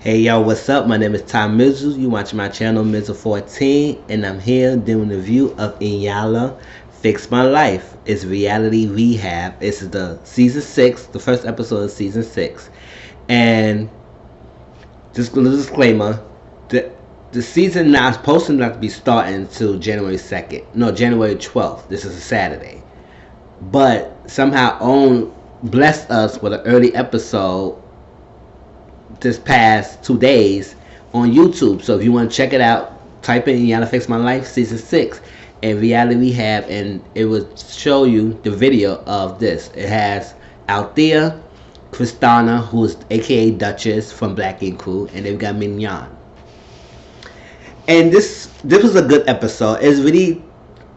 Hey yo, what's up? My name is Tom Mizzle. You watching my channel Mizzle14, and I'm here doing a review of Iyanla Fix My Life. It's reality rehab. This is the season 6, the first episode of season 6. And just a little disclaimer, the season now is supposed to not be starting until January 2nd. No, January 12th. This is a Saturday. But somehow OWN blessed us with an early episode this past 2 days on YouTube. So if you want to check it out, type in Iyanla Fix My Life season 6 and reality rehab, and it will show you the video of this. It has Althea, Kristana, who is aka Duchess from Black Ink Crew, and they've got Mignon. And this was a good episode. It's really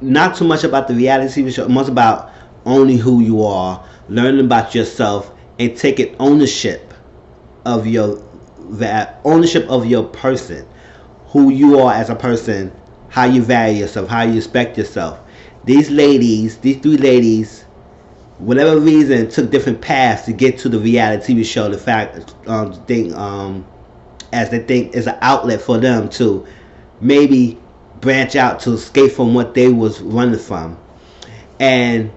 not too much about the reality TV show, much about owning who you are, learning about yourself, and taking ownership of your person, who you are as a person, how you value yourself, how you respect yourself. These three ladies, whatever reason, took different paths to get to the reality TV show. The fact, as they think is an outlet for them to maybe branch out, to escape from what they was running from, and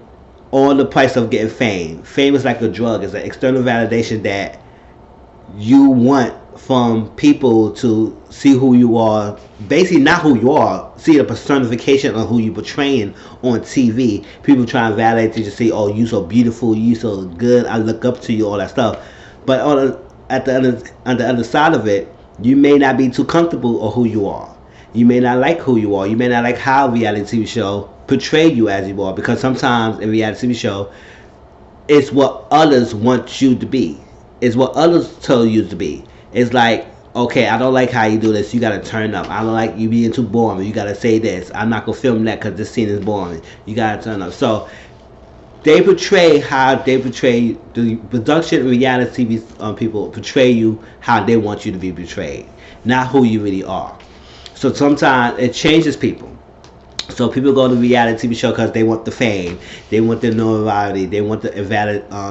on the price of getting fame. Fame is like a drug. It's an external validation that you want from people to see who you are. Basically not who you are, see the personification of who you portraying on TV. People try and validate you to say, oh, you so beautiful, you so good, I look up to you, all that stuff. But on the other side of it, you may not be too comfortable or who you are. You may not like who you are. You may not like how reality TV show portray you as you are, because sometimes in reality TV show, it's what others want you to be. It's what others tell you to be. It's like, okay, I don't like how you do this, you gotta turn up. I don't like you being too boring, you gotta say this. I'm not gonna film that because this scene is boring, you gotta turn up. So they portray how they portray the production reality TV people portray you how they want you to be portrayed, not who you really are. So sometimes it changes people. So people go to reality TV show because they want the fame, they want the notoriety, they want the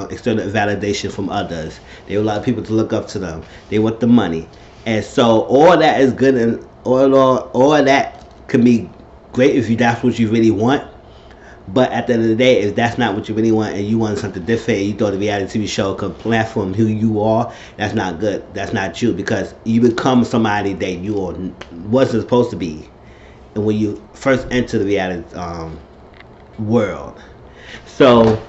external validation from others. They want a lot of people to look up to them. They want the money, and so all that is good, and all that can be great if that's what you really want. But at the end of the day, if that's not what you really want, and you want something different, and you thought the reality TV show could platform who you are, that's not good. That's not you, because you become somebody that you wasn't supposed to be when you first enter the reality world. So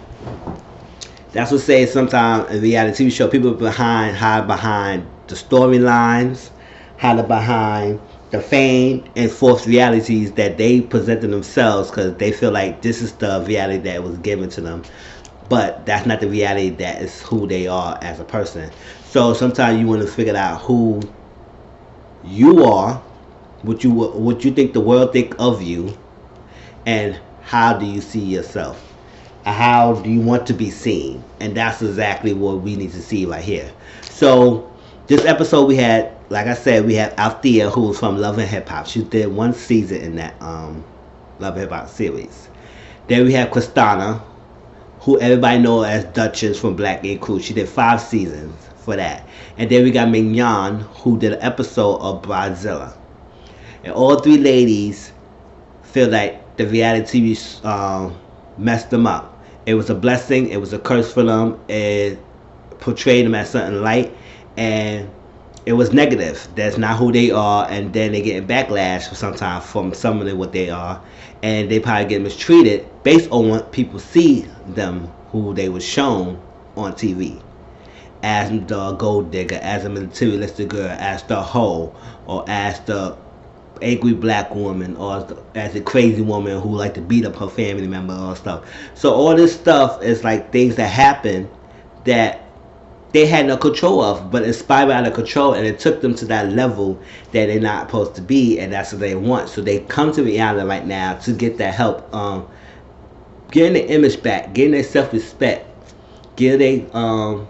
that's what say sometimes in reality TV show, people hide behind the storylines, hide behind the fame and false realities that they present to themselves, because they feel like this is the reality that was given to them. But that's not the reality that is who they are as a person. So sometimes you want to figure out who you are, what you think the world think of you, and how do you see yourself, how do you want to be seen. And that's exactly what we need to see right here. So this episode, we had, like I said, we had Althea, who was from Love and Hip Hop. She did one season in that Love and Hip Hop series. Then we have Kristana, who everybody knows as Duchess from Black Ink Crew. She did 5 seasons for that. And then we got Mignon, who did an episode of Bridezilla. And all three ladies feel like the reality TV messed them up. It was a blessing, it was a curse for them. It portrayed them as something light, and it was negative. That's not who they are, and then they get backlash sometimes from some of what they are, and they probably get mistreated based on what people see them, who they were shown on TV, as the gold digger, as a materialistic girl, as the hoe, or as the angry black woman, or as a crazy woman who like to beat up her family member or stuff. So all this stuff is like things that happen that they had no control of, but it spiraled out of control, and it took them to that level that they're not supposed to be, and that's what they want. So they come to reality right now to get that help, getting their image back, getting their self-respect, getting their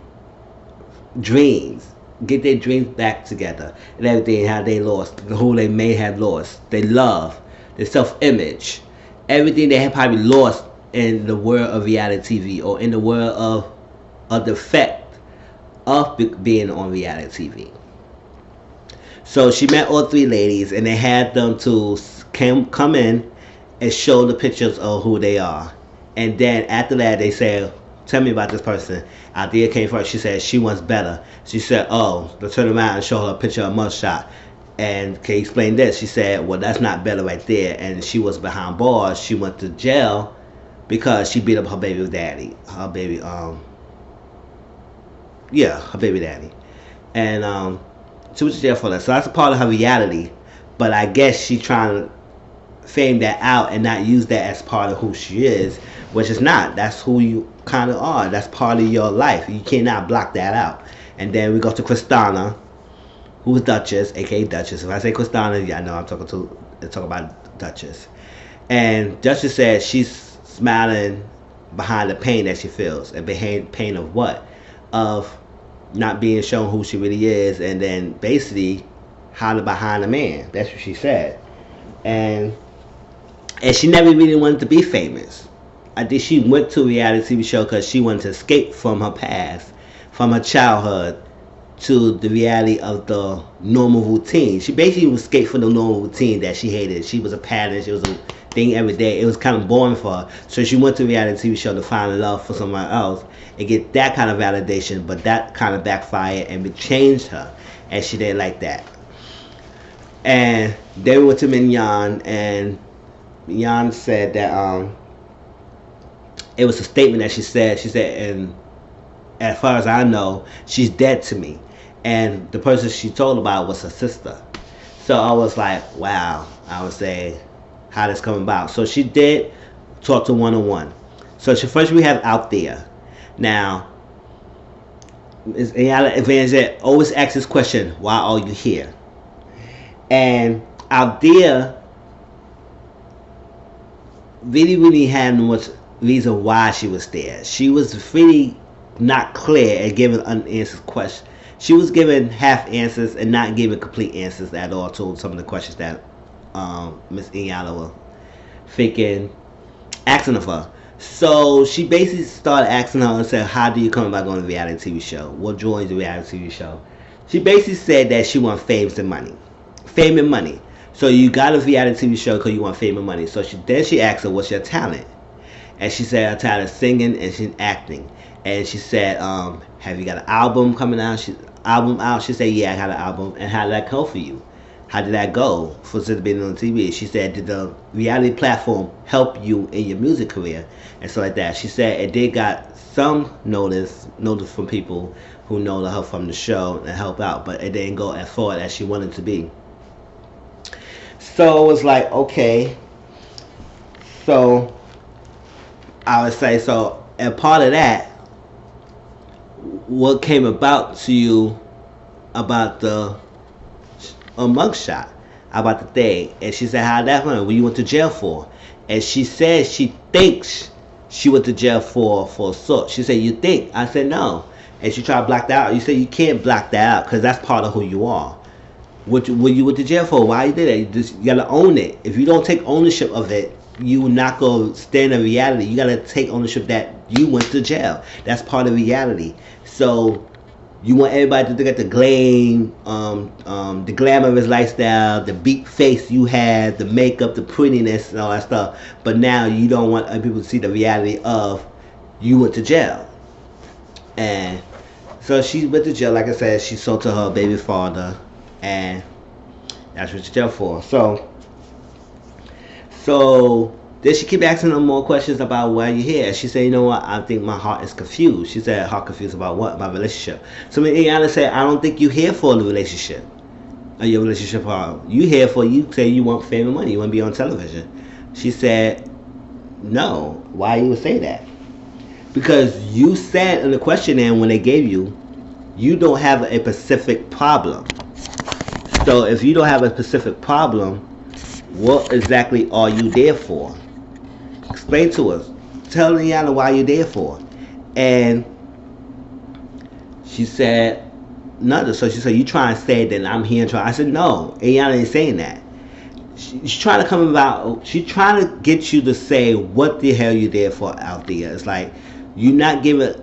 dreams, get their dreams back together, and everything how they lost, who they may have lost, their love, their self-image, everything they have probably lost in the world of reality TV, or in the world of the effect of being on reality TV. So she met all three ladies, and they had them to come in and show the pictures of who they are. And then after that, they said, "Tell me about this person." Althea came first. She said she wants better. She said, "Oh," they turn around and show her a picture of mugshot. And can you explain this? She said, "Well, that's not better right there." And she was behind bars. She went to jail because she beat up her baby daddy. Her baby daddy. And she was in jail for that. So that's a part of her reality. But I guess she trying to fame that out and not use that as part of who she is, which is not. That's who you kind of are. That's part of your life. You cannot block that out. And then we go to Christina, who's Duchess, aka Duchess. If I say Christina, yeah, I know I'm talking about Duchess. And Duchess said she's smiling behind the pain that she feels. And behind pain of what? Of not being shown who she really is, and then basically hiding behind a man. That's what she said. And she never really wanted to be famous. I think she went to a reality TV show because she wanted to escape from her past, from her childhood, to the reality of the normal routine. She basically escaped from the normal routine that she hated. She was a pattern. She was a thing every day. It was kind of boring for her. So she went to a reality TV show to find love for someone else and get that kind of validation. But that kind of backfired and it changed her. And she didn't like that. And then we went to Mignon, and Mignon said that it was a statement that she said. She said, and as far as I know, she's dead to me. And the person she told about was her sister. So I was like, wow. I would say, how this come about. So she did talk to one-on-one. So first we have Out There. Now, Ms. Iyanla Evangelist always asks this question, why are you here? And Out There really had much reason why she was there. She was really not clear and giving unanswered questions. She was giving half answers and not giving complete answers at all to some of the questions that Miss Iyanla was thinking, asking of her. So she basically started asking her and said, how do you come about going to a reality TV show? What joins the reality TV show? She basically said that she wants fame and money. Fame and money. So you got a reality TV show because you want fame and money. So she asked her, what's your talent? And she said her talent is singing and she's acting. And she said, have you got an album coming out? She said, yeah, I got an album. And how did that go for you? How did that go for since being on TV? She said, did the reality platform help you in your music career? And so like that. She said it did got some notice from people who know her from the show and help out, but it didn't go as far as she wanted to be. So it was like, okay. So I would say, so, and part of that, what came about to you about the mugshot, about the thing? And she said, how that went? What you went to jail for? And she said she thinks she went to jail for assault. She said, you think? I said, no. And she tried to block that out. You said you can't block that out because that's part of who you are. What you went to jail for? Why you did it? You gotta own it. If you don't take ownership of it, you not gonna stand in reality. You gotta take ownership that you went to jail. That's part of reality. So you want everybody to look at the the glamorous lifestyle, the big face you had, the makeup, the prettiness, and all that stuff. But now you don't want other people to see the reality of you went to jail. And so she went to jail. Like I said, she sold to her baby father, and that's what she's jail for. So then she keep asking them more questions about why you're here. She said, you know what, I think my heart is confused. She said, heart confused about what? My relationship. So Iyanla said, I don't think you're here for the relationship. Or your relationship problem. You here for, you say you want fame and money. You want to be on television. She said, no. Why you would say that? Because you said in the questionnaire when they gave you, you don't have a specific problem. So if you don't have a specific problem, what exactly are you there for? Explain to us. Tell Iyanla why you're there for. And she said nothing. So she said, you trying to say that I'm here and try. I said, no, Iyanla ain't saying that. She's trying to come about, she's trying to get you to say what the hell you're there for out there. It's like, you're not giving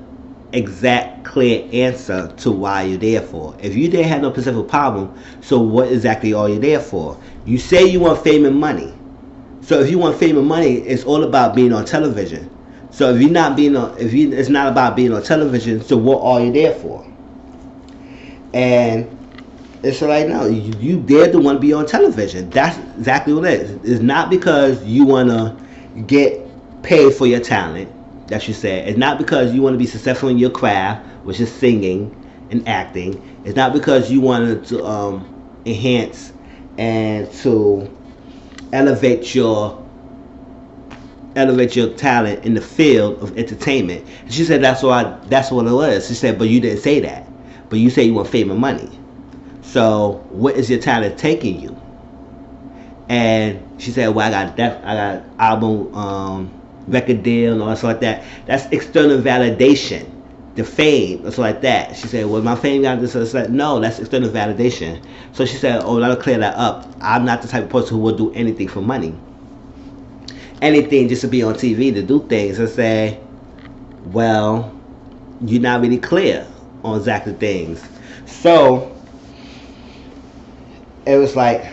exact clear answer to why you're there for. If you didn't have no specific problem, so what exactly are you there for? You say you want fame and money. So if you want fame and money, it's all about being on television. So if you're not being on, if you, it's not about being on television. So what are you there for? And it's like, no, you there to want to be on television. That's exactly what it is. It's not because you want to get paid for your talent, that you said. It's not because you want to be successful in your craft, which is singing and acting. It's not because you want to enhance and to elevate your talent in the field of entertainment. And she said that's what it was. She said, but you didn't say that. But you say you want fame and money. So what is your talent taking you? And she said, well, I got album, record deal and all that stuff like that. That's external validation. The fame, or something like that. She said, well, my fame got this. I said, no, that's external validation. So she said, oh, let me clear that up. I'm not the type of person who will do anything for money. Anything just to be on TV, to do things. I say, well, you're not really clear on exactly things. So it was like,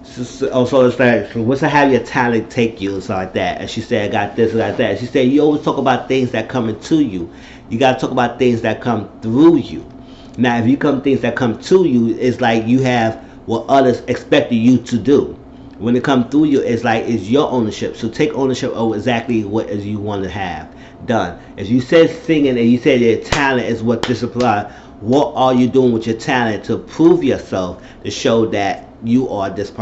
so it's like, so what's to have your talent take you and stuff like that. And she said, I got this, I got that. She said, you always talk about things that come into you. You got to talk about things that come through you. Now, if you come things that come to you, it's like you have what others expected you to do. When it comes through you, it's like it's your ownership. So take ownership of exactly what is you want to have done. If you said singing and you said your talent is what discipline, what are you doing with your talent to prove yourself, to show that you are this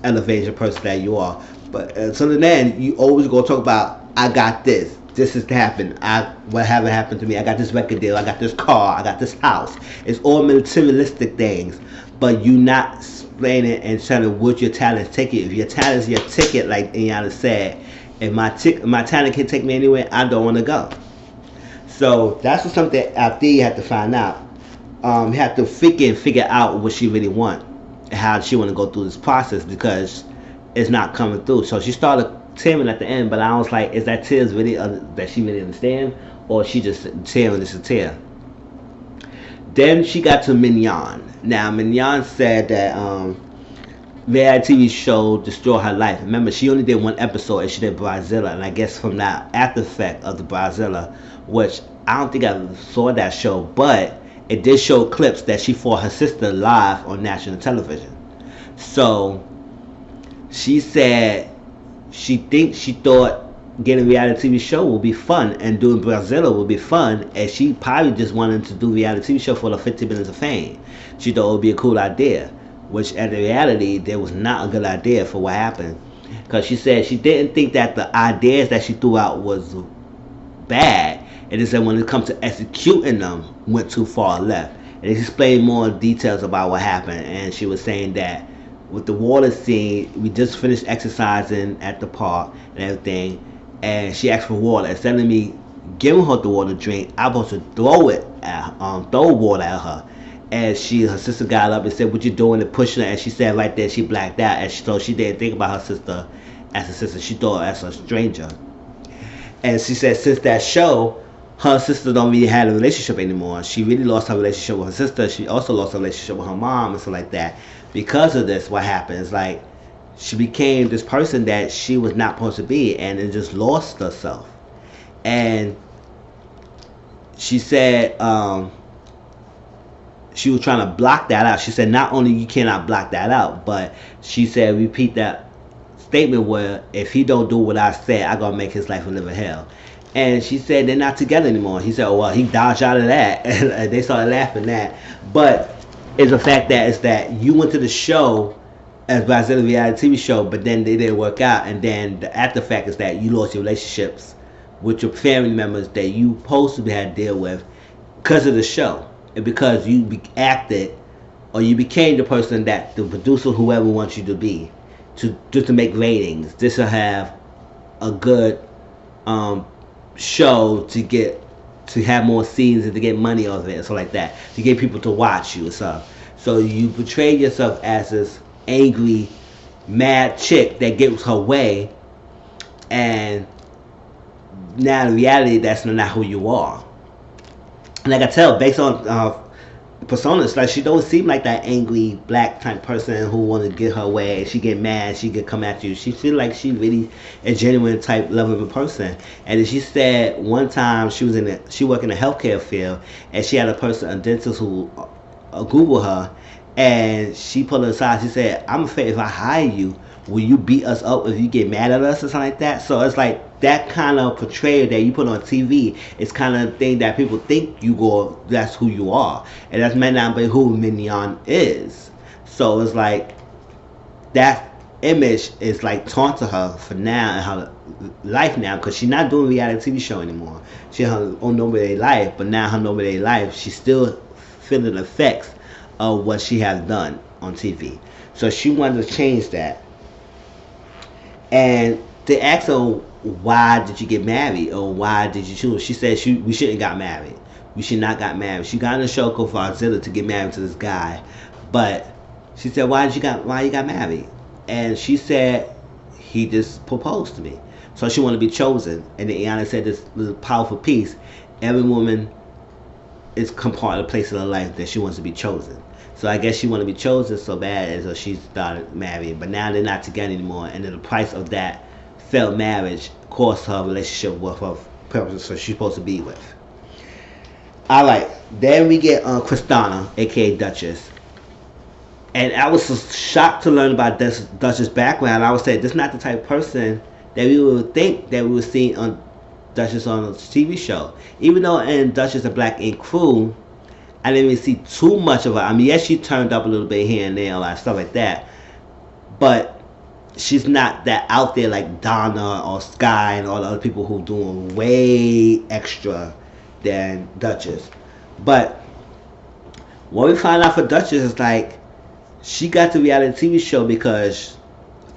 elevation person that you are? But until then, you always go talk about, I got this. This has happened. What haven't happened to me? I got this record deal. I got this car. I got this house. It's all materialistic things. But you not explaining and telling what your talent taking. If your talent is your ticket, like Iyanla said, if my talent can take me anywhere, I don't want to go. So that's something after you have to find out. You have to figure out what she really want, how she want to go through this process, because it's not coming through. So she started tearing at the end, but I was like, is that tears really that she really understand, or she just tearing just a tear? Then she got to Mignon. Now Mignon said that reality TV show destroyed her life. Remember, she only did one episode and she did Brazilla, and I guess from that after effect of the Brazilla, which I don't think I saw that show, but it did show clips that she fought her sister live on national television. So she said she thought getting a reality TV show would be fun, and doing Brazilla would be fun, and she probably just wanted to do reality TV show for the 50 minutes of fame. She thought it would be a cool idea, which in reality there was not a good idea for what happened, because she said she didn't think that the ideas that she threw out was bad. It is that when it comes to executing them, went too far left. And it explained more details about what happened, and she was saying that with the water scene, we just finished exercising at the park and everything, and she asked for water. Instead of me giving her the water to drink, I was supposed to throw water at her. And her sister got up and said, what you doing, and pushing her, and she said right there she blacked out, and so she didn't think about her sister as a sister, she thought as a stranger. And she said since that show, her sister don't really have a relationship anymore. She really lost her relationship with her sister. She also lost her relationship with her mom and stuff like that. Because of this, what happened is like she became this person that she was not supposed to be, and it just lost herself. And she said she was trying to block that out. She said not only you cannot block that out, but she said repeat that statement where if he don't do what I said, I gonna make his life a living hell. And she said they're not together anymore. He said, oh, well, he dodged out of that. And they started laughing at that. But it's the fact that it's that you went to the show as Brazilian reality TV show, but then they didn't work out. And then the after fact is that you lost your relationships with your family members that you supposed to had to deal with because of the show. And because you acted or you became the person that the producer, whoever wants you to be, just to make ratings, just to have a good show, to have more scenes and to get money off of it, so like that, to get people to watch you and stuff. So you portray yourself as this angry, mad chick that gets her way, and now in reality that's not who you are. And I can tell based on personas, like she don't seem like that angry black type person who want to get her way. She get mad, she could come at you. She feel like she really a genuine type level of a person. And she said one time she worked in the healthcare field, and she had a person, a dentist who Google her, and she pulled her aside. She said, "I'm afraid if I hire you, will you beat us up if you get mad at us or something like that?" So it's like that kind of portrayal that you put on TV is kind of thing that people think that's who you are, and that's may not be who Mignon is. So it's like that image is like taunt to her for now in her life now, because she's not doing reality TV show anymore. She has her own everyday life, but now her everyday life, she's still feeling the effects of what she has done on TV. So she wanted to change that. And they asked her, why did you get married, or why did you choose? She said we shouldn't got married. We should not got married. She got in a show called Farzilla to get married to this guy, but she said, why you got married? And she said, he just proposed to me. So she wanted to be chosen. And then Iyanla said this powerful piece: every woman is come part of the place in her life that she wants to be chosen. So I guess she wanted to be chosen so bad, and so she started marrying. But now they're not together anymore, and then the price of that failed marriage cost her relationship with her person, so she's supposed to be with. All right, then we get Kristana, aka Duchess, and I was so shocked to learn about this Duchess' background. I would say this is not the type of person that we would think that we would see on Duchess on a TV show. Even though in Duchess of Black Ink Crew, I didn't even see too much of her. I mean, yes, she turned up a little bit here and there, a lot of stuff like that, but she's not that out there like Donna or Sky and all the other people who doing way extra than Duchess. But what we find out for Duchess is like she got the reality TV show because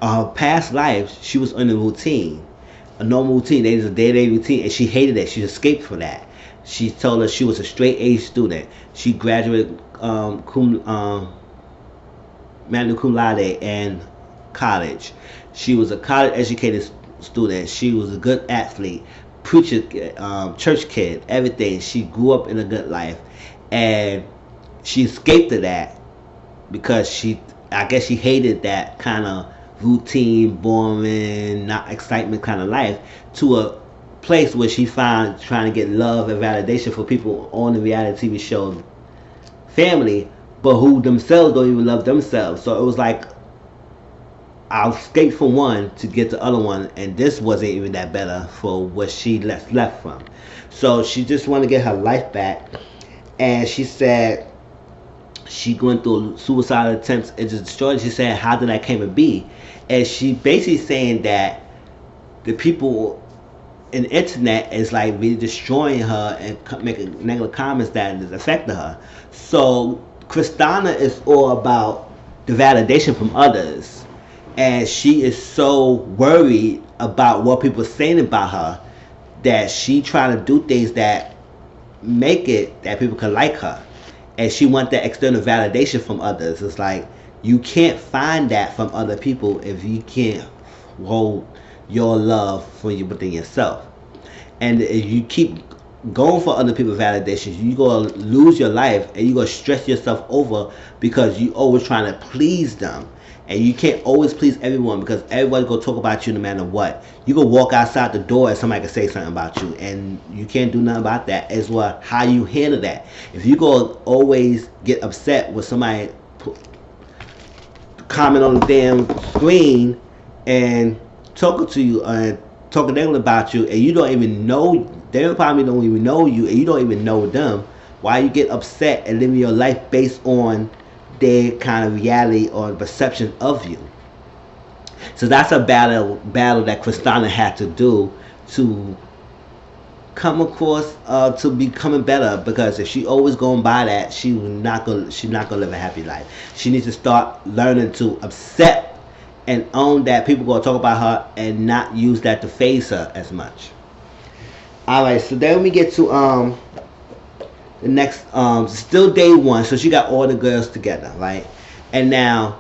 her past life she was in a routine, a normal routine. They was a day-to-day routine, and she hated it. She escaped from that. She told us she was a straight A student. She graduated magna cum laude in college. She was a college educated student. She was a good athlete, preacher, church kid, everything. She grew up in a good life, and she escaped to that because I guess she hated that kind of routine, boring, not excitement kind of life, to a place where she found trying to get love and validation for people on the reality TV show family, but who themselves don't even love themselves. So it was like I'll escape from one to get the other one, and this wasn't even that better for what she left from. So she just wanted to get her life back, and she said she went through suicidal attempts and just destroyed. She said, how did I came to be? And she basically saying that the people in the internet is like really destroying her and making negative comments that is affecting her. So Kristana is all about the validation from others, and she is so worried about what people are saying about her that she trying to do things that make it that people can like her, and she wants that external validation from others. It's like you can't find that from other people if you can't hold your love for you within yourself. And if you keep going for other people's validations, you're going to lose your life, and you're going to stress yourself over because you always trying to please them. And you can't always please everyone because everybody's going to talk about you no matter what. You can walk outside the door and somebody can say something about you, and you can't do nothing about that. As well, how you handle that. If you go always get upset with somebody comment on the damn screen and talking to you and talking negative about you, and you don't even know, they probably don't even know you, and you don't even know them, why you get upset and living your life based on their kind of reality or perception of you. So that's a battle that Kristana had to do to come across to becoming better, because if she always going by that, she's not gonna live a happy life. She needs to start learning to accept and own that people gonna talk about her and not use that to phase her as much. Alright, so then we get to the next still day one. So she got all the girls together, right? And now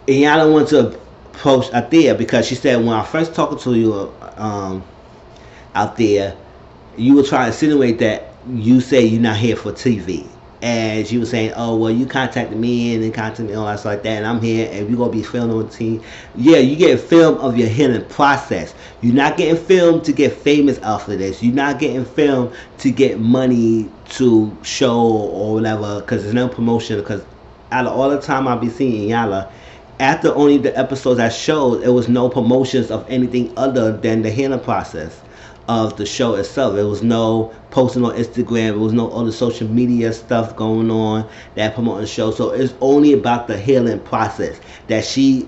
Iyanla wanted to approach Athea because she said, when I first talked to you, out there, you were trying to insinuate that you say you're not here for TV. And she was saying, "Oh well, you contacted me and then contacted me all that stuff like that, and I'm here, and we're gonna be filmed on the team." Yeah, you get film of your healing process. You're not getting filmed to get famous off of this. You're not getting filmed to get money to show or whatever, because there's no promotion. Because out of all the time I'll be seeing Iyanla, after only the episodes I showed, it was no promotions of anything other than the healing process of the show itself. There was no posting on Instagram. There was no other social media stuff going on that promoting the show. So it's only about the healing process that she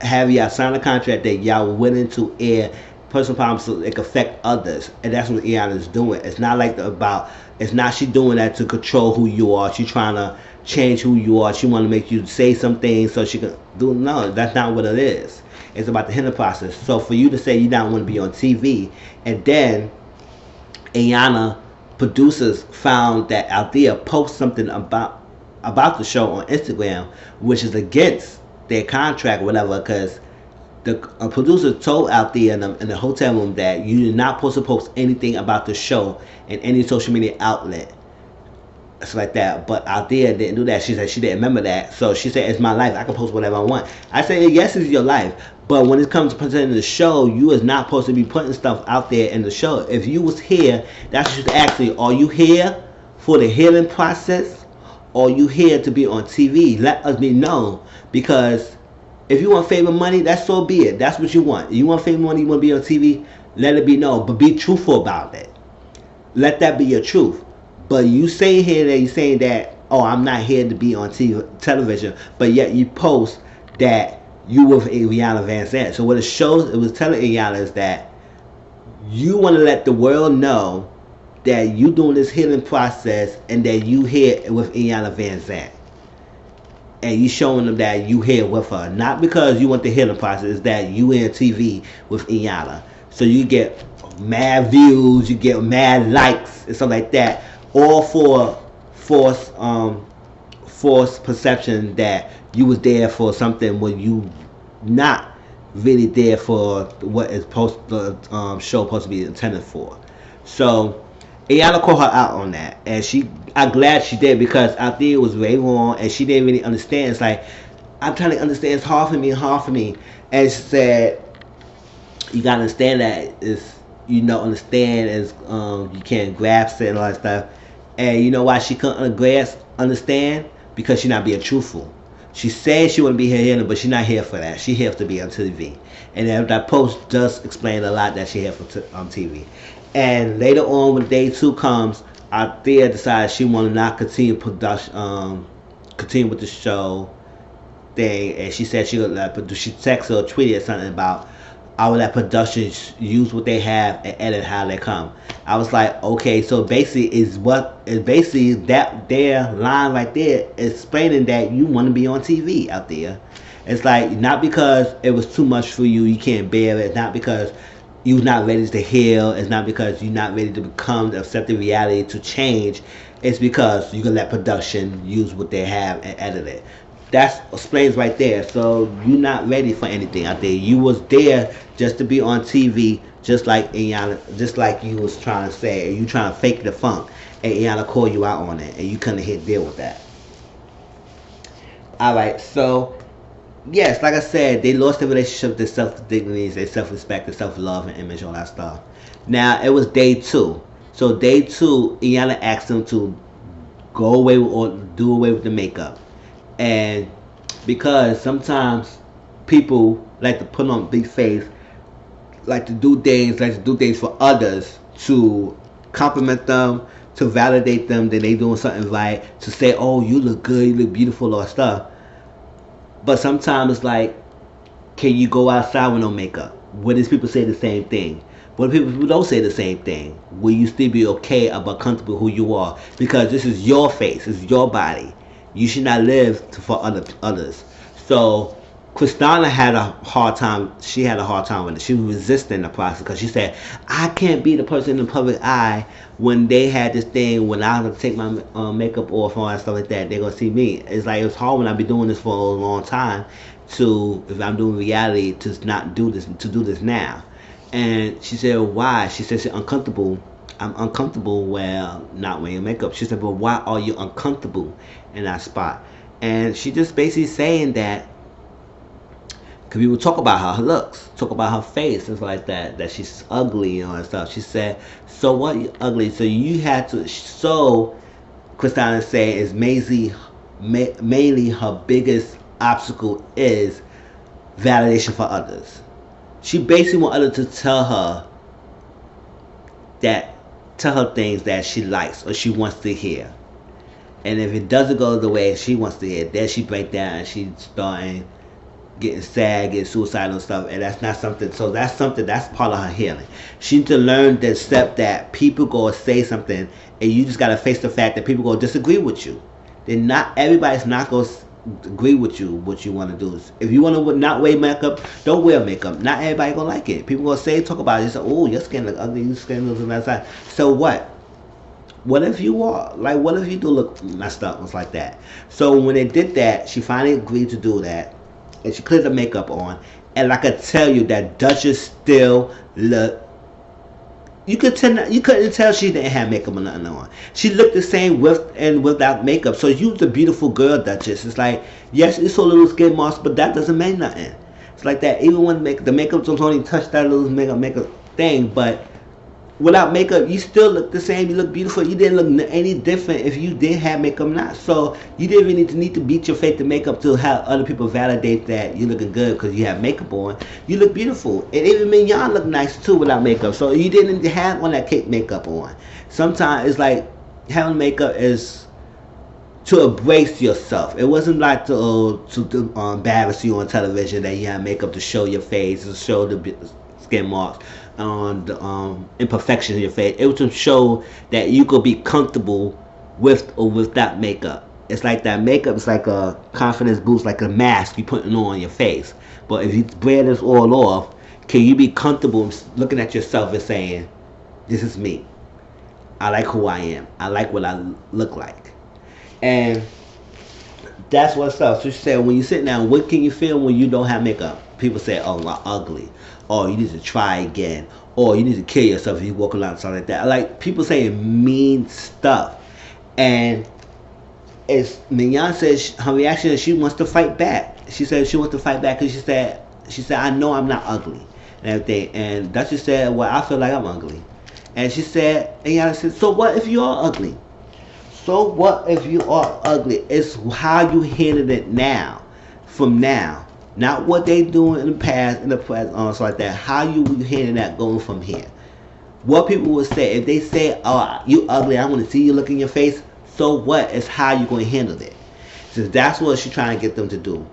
have y'all sign a contract that y'all willing to air personal problems so it can affect others, and that's what Iyanla is doing. It's not like about. It's not she doing that to control who you are. She trying to change who you are. She want to make you say some things so she can do. No, that's not what it is. It's about the healing process. So for you to say you don't want to be on TV, and then Iyanla producers found that Althea post something about the show on Instagram, which is against their contract, or whatever, because the producer told Althea in the hotel room that you're not supposed to post anything about the show in any social media outlet. It's like that, but Althea didn't do that. She said she didn't remember that, so she said it's my life. I can post whatever I want. I said yes, it's your life, but when it comes to presenting the show, you is not supposed to be putting stuff out there in the show. If you was here, that's what you should ask me. Are you here for the healing process, or are you here to be on TV? Let us be known, because if you want favor money, that's so be it. That's what you want. You want favor money, you want to be on TV, let it be known, but be truthful about it. Let that be your truth. But you say here that you're saying that, oh, I'm not here to be on television, but yet you post that you with Iyanla Vanzant. So what it shows, it was telling Iyanla is that you want to let the world know that you doing this healing process and that you here with Iyanla Vanzant. And you showing them that you here with her. Not because you want the healing process, it's that you in TV with Iyanla. So you get mad views, you get mad likes and stuff like that. All for false perception that you was there for something when you not really there for what is the show supposed to be intended for. So Iyanla called her out on that, and I'm glad she did, because I think it was very wrong, and she didn't really understand. It's like, I'm trying to understand, it's hard for me. And she said, you gotta understand that it's, you know, understand is you can't grasp it and all that stuff. And you know why she couldn't understand? Because she's not being truthful. She said she wouldn't be here, but she's not here for that. She here to be on TV. And that post does explain a lot that she here for on TV. And later on, when day 2 comes, Althea decides she want to not continue production, continue with the show thing. And she said she texted or tweeted something about, I would let production use what they have and edit how they come. I was like, okay, so basically that their line right there is explaining that you want to be on TV out there. It's like, not because it was too much for you, you can't bear it. It's not because you're not ready to heal. It's not because you're not ready to become the accepted reality to change. It's because you can let production use what they have and edit it. That explains right there. So you're not ready for anything out there. You was there just to be on TV, just like Iyanla, just like you was trying to say, and you trying to fake the funk, and Iyanla called you out on it, and you couldn't deal with that. All right, so yes, like I said, they lost their relationship, their self-dignity, their self-respect, their self-love and image, all that stuff. Now it was day 2. So day 2, Iyanla asked them to go away or do away with the makeup. And because sometimes people like to put on big face, like to do things for others, to compliment them, to validate them that they doing something right, to say, oh, you look good, you look beautiful, or stuff. But sometimes it's like, can you go outside with no makeup? What if people say the same thing? What if people don't say the same thing? Will you still be okay about comfortable who you are? Because this is your face, it's your body. You should not live for others. So Christina had a hard time. She had a hard time with it. She was resisting the process because she said, I can't be the person in the public eye when they had this thing, when I have to take my makeup off and all that stuff like that. They're going to see me. It's like, it's hard when I've been doing this for a long time to, if I'm doing reality, to not do this, to do this now. And she said, why? She said she's uncomfortable. I'm uncomfortable not wearing makeup. She said, but why are you uncomfortable in that spot? And she just basically saying that because people talk about her looks, talk about her face, and stuff like that she's ugly and all that stuff. She said, so what, you ugly? So you had to, so Christina said is mainly her biggest obstacle is validation for others. She basically want others to tell her things that she likes or she wants to hear. And if it doesn't go the way she wants to hear, then she break down and she starting getting sad, getting suicidal and stuff, and that's not something. So that's something that's part of her healing. She need to learn the step that people go say something, and you just gotta face the fact that people go disagree with you. Then not everybody's not gonna agree with you what you want to do. If you want to not wear makeup, don't wear makeup. Not everybody gonna like it. People gonna talk about it. Say, oh, your skin look ugly. Your skin looks on that side. So what? What if you are like? What if you do look messed up? It's like that. So when they did that, she finally agreed to do that, and she cleared the makeup on. And like I tell you, that Duchess still look. You couldn't tell she didn't have makeup or nothing on. She looked the same with and without makeup. So you was a beautiful girl, Duchess. It's like, yes, it's a little skin marks, but that doesn't mean nothing. It's like that. Even when the makeup don't only touch that little makeup thing, but without makeup, you still look the same. You look beautiful. You didn't look any different if you did have makeup or not. So you didn't really need to beat your face to makeup to have other people validate that you're looking good because you have makeup on. You look beautiful. And even Mignon look nice too without makeup. So you didn't have on that cake makeup on. Sometimes it's like having makeup is to embrace yourself. It wasn't like to embarrass you on television that you have makeup to show your face, to show the skin marks on the imperfections in your face. It was to show that you could be comfortable with or without makeup. It's like that makeup is like a confidence boost, like a mask you putting on your face. But if you wear this all off, can you be comfortable looking at yourself and saying, this is me. I like who I am. I like what I look like. And that's what's up. So she said, when you sit down, what can you feel when you don't have makeup? People say, oh, I'm ugly. Or you need to try again. Or you need to kill yourself if you walk around, something like that. Like, people saying mean stuff. And it's Mignon says her reaction is she wants to fight back. She said she wants to fight back because she said, I know I'm not ugly and everything. And Duchess said, well, I feel like I'm ugly. And she said, Iyanla said, so what if you are ugly? So what if you are ugly? It's how you handle it now, from now. Not what they doing in the present, so like that. How you handle that going from here? What people would say if they say, "Oh, you ugly. I want to see you look in your face." So what? It's how you going to handle it. So that's what she's trying to get them to do.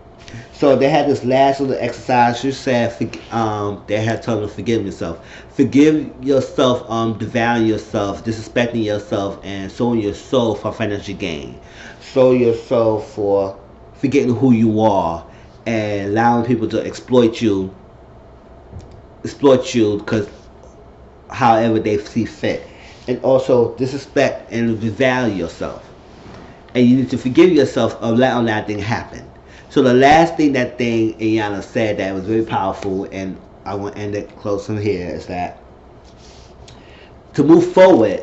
So they had this last little exercise. She said, they had told them to forgive yourself. Forgive yourself, devaluing yourself, disrespecting yourself, and sowing your soul for financial gain. Sow your soul for forgetting who you are and allowing people to exploit you because however they see fit. And also disrespect and devalue yourself. And you need to forgive yourself of letting that thing happen. So the last thing that Iyanla said that was very powerful, and I want to end it close from here, is that to move forward,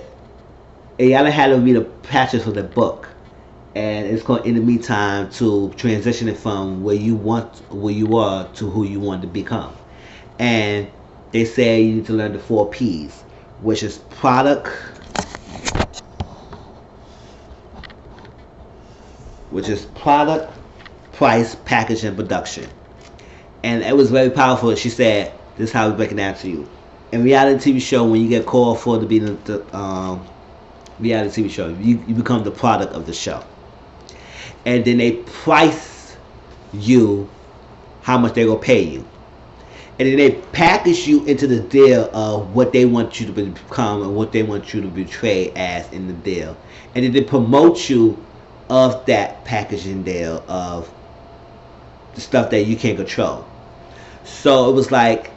Iyanla had to read a passage of the book, and it's going in the meantime to transition it from where you are to who you want to become. And they say you need to learn the 4 P's, which is product, price, package, and production. And it was very powerful. She said, this is how we break it down to you. In reality TV show, when you get called for to be in the reality TV show, you become the product of the show. And then they price you how much they're going to pay you. And then they package you into the deal of what they want you to become and what they want you to portray as in the deal. And then they promote you of that packaging deal of the stuff that you can't control. So it was like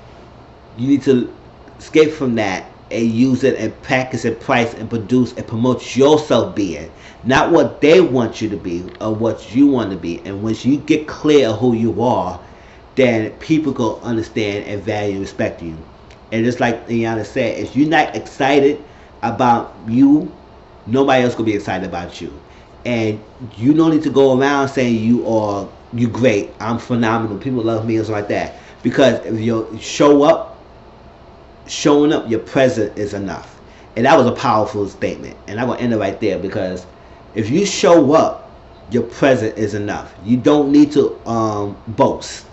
you need to escape from that and use it and package and price and produce and promote yourself being, not what they want you to be or what you want to be. And once you get clear of who you are, then people go understand and value and respect you. And just like Iyanla said, if you're not excited about you, nobody else will be excited about you. And you don't need to go around saying you great, I'm phenomenal, people love me, and something like that. Because if you showing up, your present is enough. And that was a powerful statement. And I'm gonna end it right there because if you show up, your present is enough. You don't need to boast.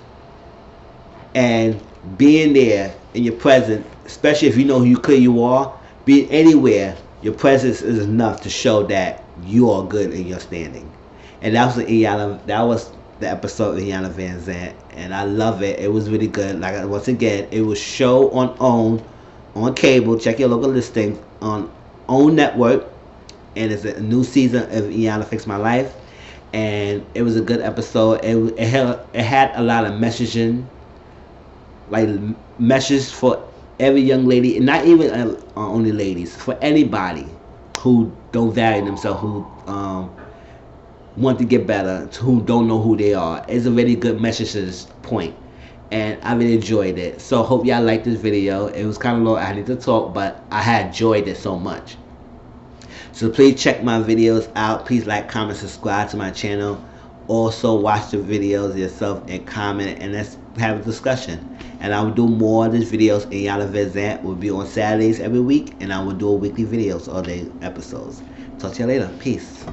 And being there in your present, especially if you know who you are, being anywhere, your presence is enough to show that you are good in your standing. And that was the episode of Iyanla Vanzant, and I love it. It was really good. Like once again, it was show on on cable. Check your local listings on OWN network, and it's a new season of Iyanla Fix My Life, and it was a good episode. It had a lot of messaging, like message for every young lady, and not even only ladies, for anybody who don't value themselves, who want to get better, who don't know who they are. It's a really good message to this point, and I really enjoyed it. So hope y'all liked this video. It was kind of long, I need to talk, but I had enjoyed it so much. So please check my videos out. Please like, comment, subscribe to my channel. Also watch the videos yourself and comment, and let's have a discussion. And I will do more of these videos. Iyanla Vanzant will be on Saturdays every week, and I will do weekly videos, all day episodes. Talk to you later. Peace.